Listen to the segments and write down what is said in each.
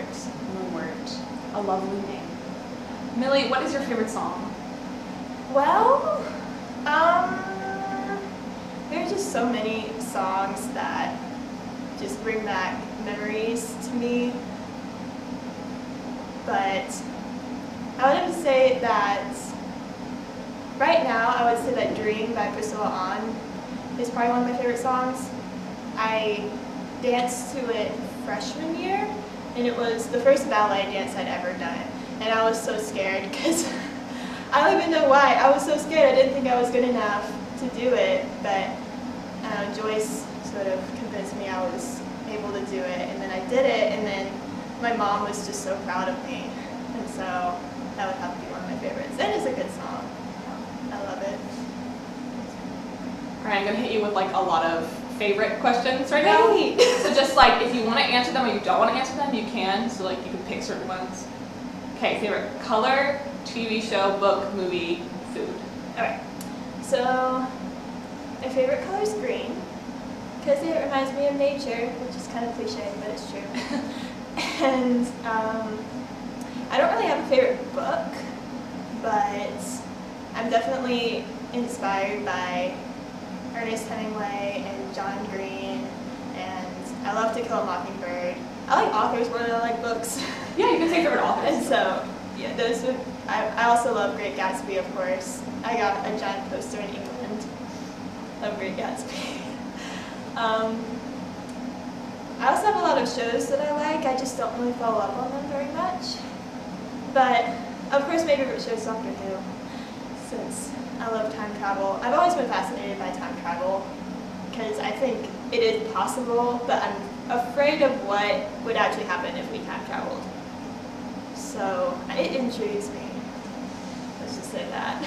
Moonwort. A lovely name. Millie, what is your favorite song? Well, there's just so many songs that just bring back memories to me. But I would have to say that right now, I would say that Dream by Priscilla On is probably one of my favorite songs. I danced to it freshman year, and it was the first ballet dance I'd ever done. And I was so scared because I don't even know why. I was so scared. I didn't think I was good enough to do it, but Joyce sort of convinced me I was able to do it, and then I did it, and then my mom was just so proud of me. And so that would have to be one of my favorites. And it's a good song. I love it. All right, I'm gonna hit you with like a lot of favorite questions right now. Right. So just like if you want to answer them or you don't want to answer them, you can. So like you can pick certain ones. Okay, favorite color, TV show, book, movie, food. Alright, so my favorite color is green because it reminds me of nature, which is kind of cliche, but it's true. And I don't really have a favorite book, but I'm definitely inspired by Ernest Hemingway and John Green, and I love To Kill a Mockingbird. I like authors more than I like books. Yeah, you can say favorite authors. And so, yeah, those would, I also love Great Gatsby, of course. I got a giant poster in England of Great Gatsby. I also have a lot of shows that I like. I just don't really follow up on them very much. But, of course, my favorite show is Doctor Who, since I love time travel. I've always been fascinated by time travel because I think it is possible, but I'm afraid of what would actually happen if we time traveled. So it intrigues me. Let's just say that.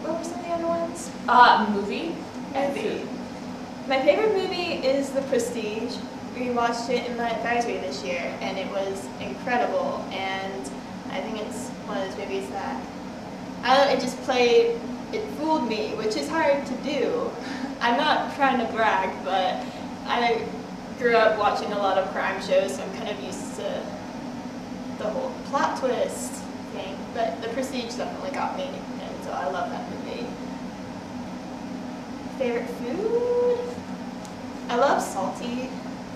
What were some of the other ones? Movie and food. My favorite movie is The Prestige. We watched it in my advisory this year, and it was incredible. And I think it's one of those movies that it just played. It fooled me, which is hard to do. I'm not trying to brag, but I grew up watching a lot of crime shows, so I'm kind of used to the whole plot twist thing. But The Prestige definitely got me, and so I love that movie. Favorite food? I love salty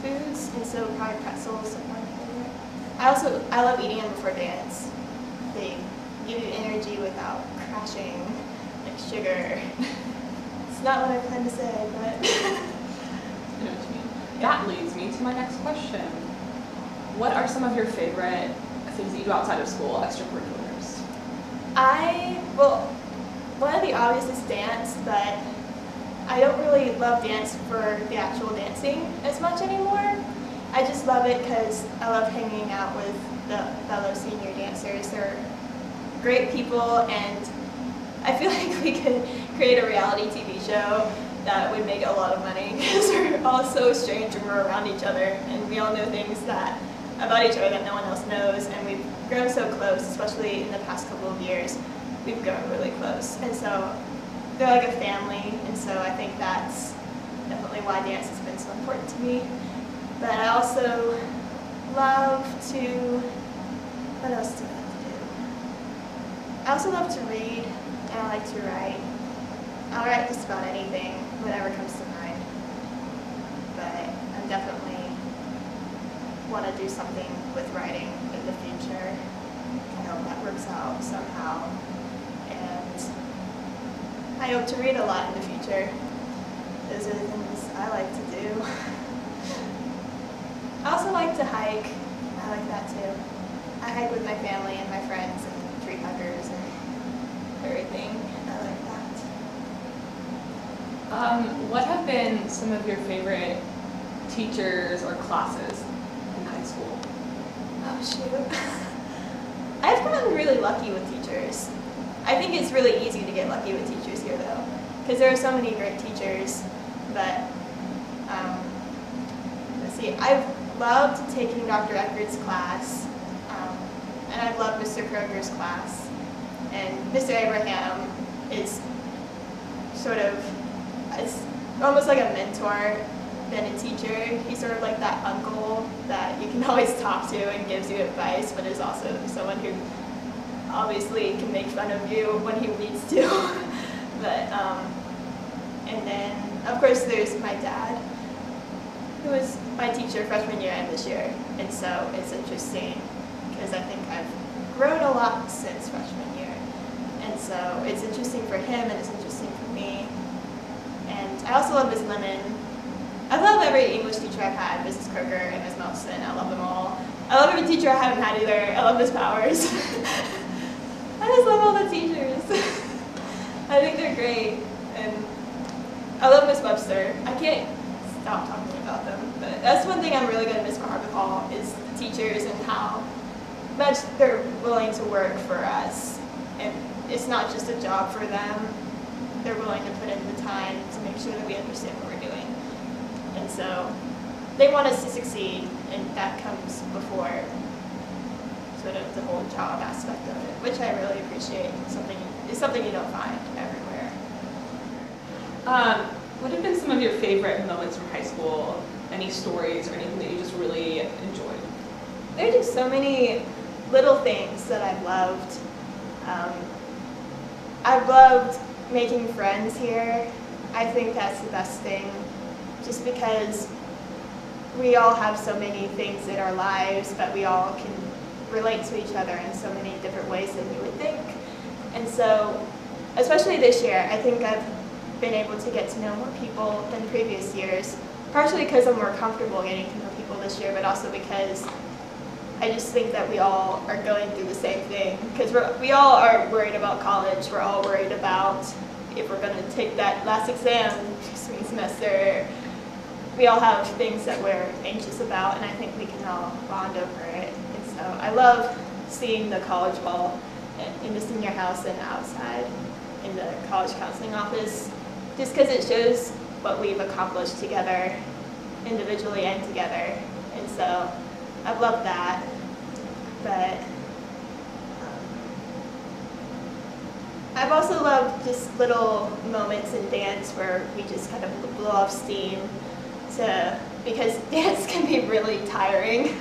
foods, and so probably pretzels are my favorite. I love eating them before dance. They give you energy without crashing like sugar. It's not what I planned to say, but I know what you mean. That leads me to my next question. What are some of your favorite things that you do outside of school, extracurriculars? well, one of the obvious is dance, but I don't really love dance for the actual dancing as much anymore. I just love it because I love hanging out with the fellow senior dancers. They're great people, and I feel like we could create a reality TV show that would make a lot of money because we're all so strange and we're around each other, and we all know things about each other that no one else knows, and we've grown so close, especially in the past couple of years. We've grown really close, and so they're like a family, and so I think that's definitely why dance has been so important to me. But I also love to, what else do I like to do? I also love to read, and I like to write. I'll write just about anything, whatever comes to mind. But I definitely want to do something with writing in the future. I hope that works out somehow. And I hope to read a lot in the future. Those are the things I like to do. I also like to hike. I like that too. I hike with my family and my friends and tree huggers and everything. I like that. What have been some of your favorite teachers or classes in high school? Oh shoot. I've gotten really lucky with teachers. I think it's really easy to get lucky with teachers here though, because there are so many great teachers. But let's see, I've loved taking Dr. Eckerd's class, and I've loved Mr. Kroger's class. And Mr. Abraham is sort of, it's almost like a mentor than a teacher. He's sort of like that uncle that you can always talk to and gives you advice, but is also someone who obviously can make fun of you when he needs to. But and then of course there's my dad, who was my teacher freshman year and this year, and so it's interesting because I think I've grown a lot since freshman year, and so it's interesting for him and it's interesting for me. And I also love Ms. Lemon. I love every English teacher I've had, Mrs. Kroger and Ms. Melson. I love them all. I love every teacher I haven't had either. I love Ms. Powers. I just love all the teachers. I think they're great. And I love Ms. Webster. I can't stop talking about them. But that's one thing I'm really going to miss from Harvard Hall is the teachers and how much they're willing to work for us. And it's not just a job for them. They're willing to put in the time to make sure that we understand what we're doing. And so they want us to succeed, and that comes before sort of the whole job aspect of it, which I really appreciate. It's something you don't find everywhere. What have been some of your favorite moments from high school? Any stories or anything that you just really enjoyed? There are just so many little things that I've loved. I've loved making friends here. I think that's the best thing, just because we all have so many things in our lives, but we all can relate to each other in so many different ways than you would think. And so, especially this year, I think I've been able to get to know more people than previous years, partially because I'm more comfortable getting to know people this year, but also because I just think that we all are going through the same thing, because we all are worried about college. We're all worried about if we're going to take that last exam spring semester. We all have things that we're anxious about, and I think we can all bond over it. And so I love seeing the college ball in the senior house and outside in the college counseling office, just because it shows what we've accomplished together, individually and together. And so I've loved that, but I've also loved just little moments in dance where we just kind of blow off steam, because dance can be really tiring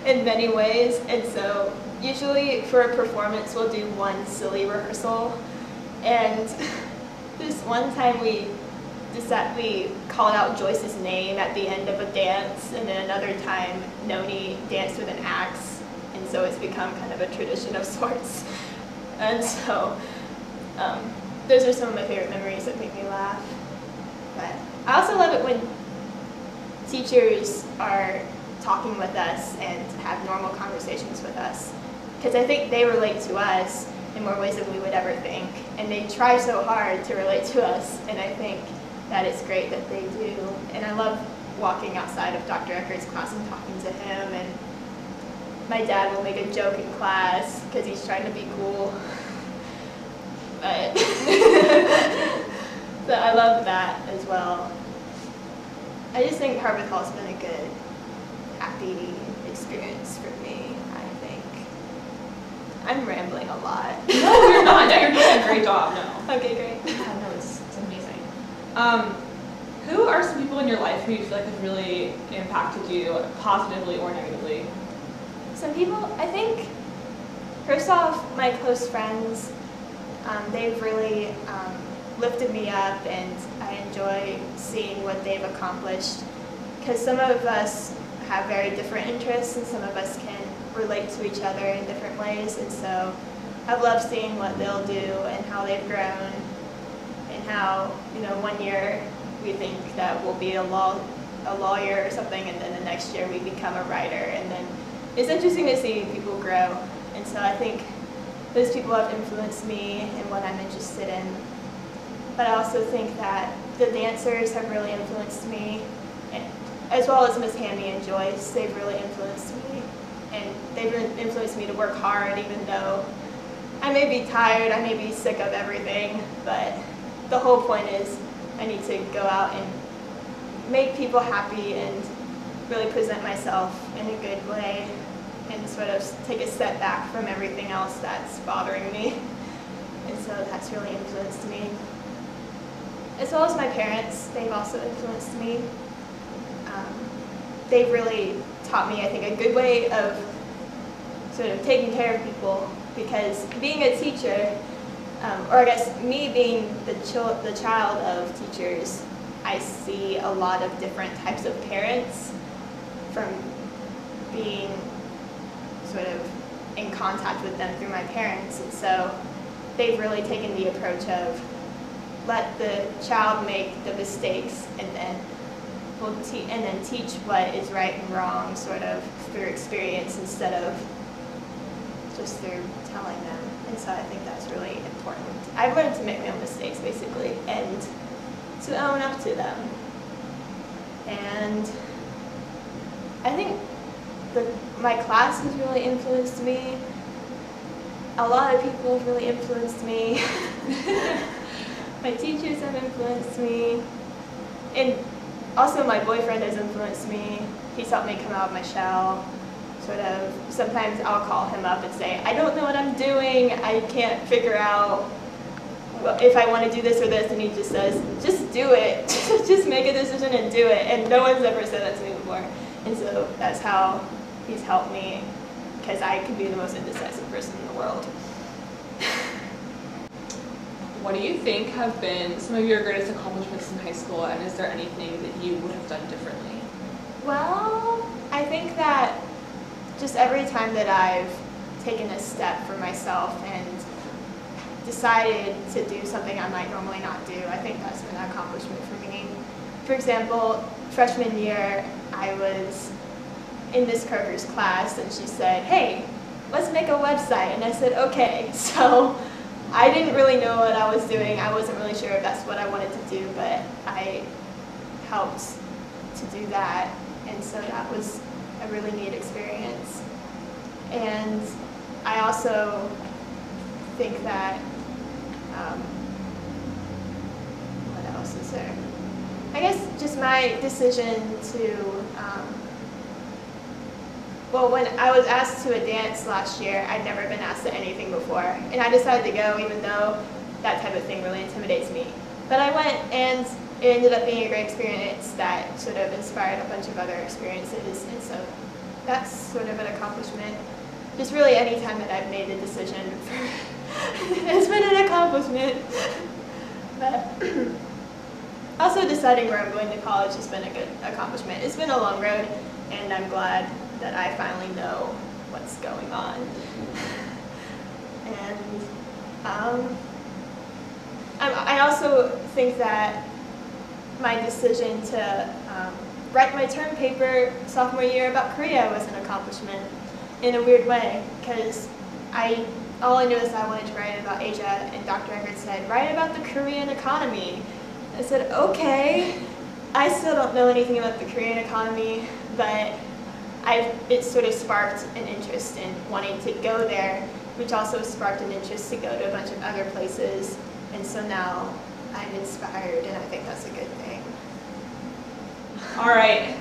in many ways. And so usually for a performance we'll do one silly rehearsal, and this one time we called out Joyce's name at the end of a dance, and then another time Noni danced with an axe, and so it's become kind of a tradition of sorts. And so those are some of my favorite memories that make me laugh. But I also love it when teachers are talking with us and have normal conversations with us, because I think they relate to us in more ways than we would ever think, and they try so hard to relate to us, and I think that it's great that they do. And I love walking outside of Dr. Eckert's class and talking to him, and my dad will make a joke in class because he's trying to be cool. But so I love that as well. I just think Harvard Hall's been a good, happy experience for me, I think. I'm rambling a lot. No, you're not. No, you're doing a great job. No. Okay, great. Yeah, no, it's amazing. Who are some people in your life who you feel like have really impacted you positively or negatively? Some people, I think, first off, my close friends, they've really lifted me up, and I enjoy seeing what they've accomplished, because some of us have very different interests and some of us can relate to each other in different ways, and so I've loved seeing what they'll do and how they've grown, and how, one year we think that we'll be a lawyer or something, and then the next year we become a writer, and then it's interesting to see people grow. And so I think those people have influenced me in what I'm interested in. But I also think that the dancers have really influenced me, and as well as Miss Hammy and Joyce. They've really influenced me, and they've influenced me to work hard, even though I may be tired, I may be sick of everything, but the whole point is I need to go out and make people happy and really present myself in a good way, and sort of take a step back from everything else that's bothering me. And so that's really influenced me. As well as my parents, they've also influenced me. they've really taught me, I think, a good way of sort of taking care of people, because being a teacher, or I guess me being the child of teachers, I see a lot of different types of parents from being sort of in contact with them through my parents. And so they've really taken the approach of let the child make the mistakes and then teach what is right and wrong sort of through experience instead of just through telling them. And so I think that's really important. I've learned to make my own mistakes basically and to own up to them. And I think my class has really influenced me. A lot of people have really influenced me. My teachers have influenced me. And also my boyfriend has influenced me. He's helped me come out of my shell. Sort of, sometimes I'll call him up and say, I don't know what I'm doing. I can't figure out if I want to do this or this. And he just says, just do it. Just make a decision and do it. And no one's ever said that to me before. And so that's how he's helped me, because I could be the most indecisive person in the world. What do you think have been some of your greatest accomplishments in high school, and is there anything that you would have done differently? Well, I think that just every time that I've taken a step for myself and decided to do something I might normally not do, I think that's been an accomplishment for me. For example, freshman year, I was in Miss Kroger's class and she said, hey, let's make a website. And I said, okay. So I didn't really know what I was doing. I wasn't really sure if that's what I wanted to do, but I helped to do that. And so that was a really neat experience. And I also think that, what else is there? I guess just my decision to, well, when I was asked to a dance last year, I'd never been asked to anything before. And I decided to go even though that type of thing really intimidates me. But I went and it ended up being a great experience that sort of inspired a bunch of other experiences. And so that's sort of an accomplishment. Just really any time that I've made a decision, it's been an accomplishment. But also deciding where I'm going to college has been a good accomplishment. It's been a long road, and I'm glad that I finally know what's going on. And I also think that my decision to write my term paper sophomore year about Korea was an accomplishment in a weird way, because all I knew is I wanted to write about Asia, and Dr. Eckert said, write about the Korean economy. I said, okay. I still don't know anything about the Korean economy, but it sort of sparked an interest in wanting to go there, which also sparked an interest to go to a bunch of other places. And so now I'm inspired, and I think that's a good thing. All right.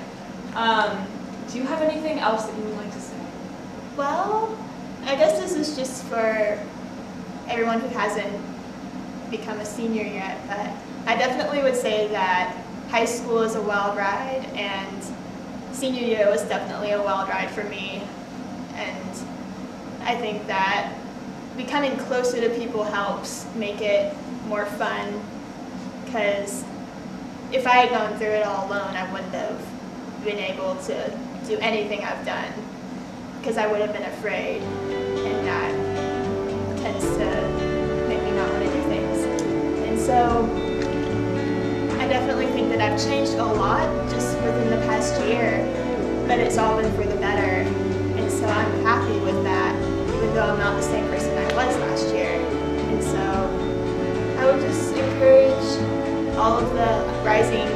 Do you have anything else that you would like to say? Well, I guess this is just for everyone who hasn't become a senior yet, but I definitely would say that high school is a wild ride, and senior year was definitely a wild ride for me. And I think that becoming closer to people helps make it more fun, because if I had gone through it all alone, I wouldn't have been able to do anything I've done, because I would have been afraid, and that tends to make me not want to do things. And so I definitely think that I've changed a lot just within the past year, but it's all been for the better. And so I'm happy with that, even though I'm not the same person I was last year. And so I would just encourage all of the rising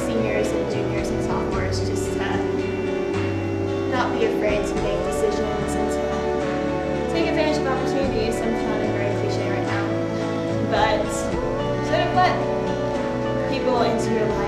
seniors and juniors and sophomores just to not be afraid to make decisions and to take advantage of opportunities. I'm sounding very cliche right now, but sort of let people into your life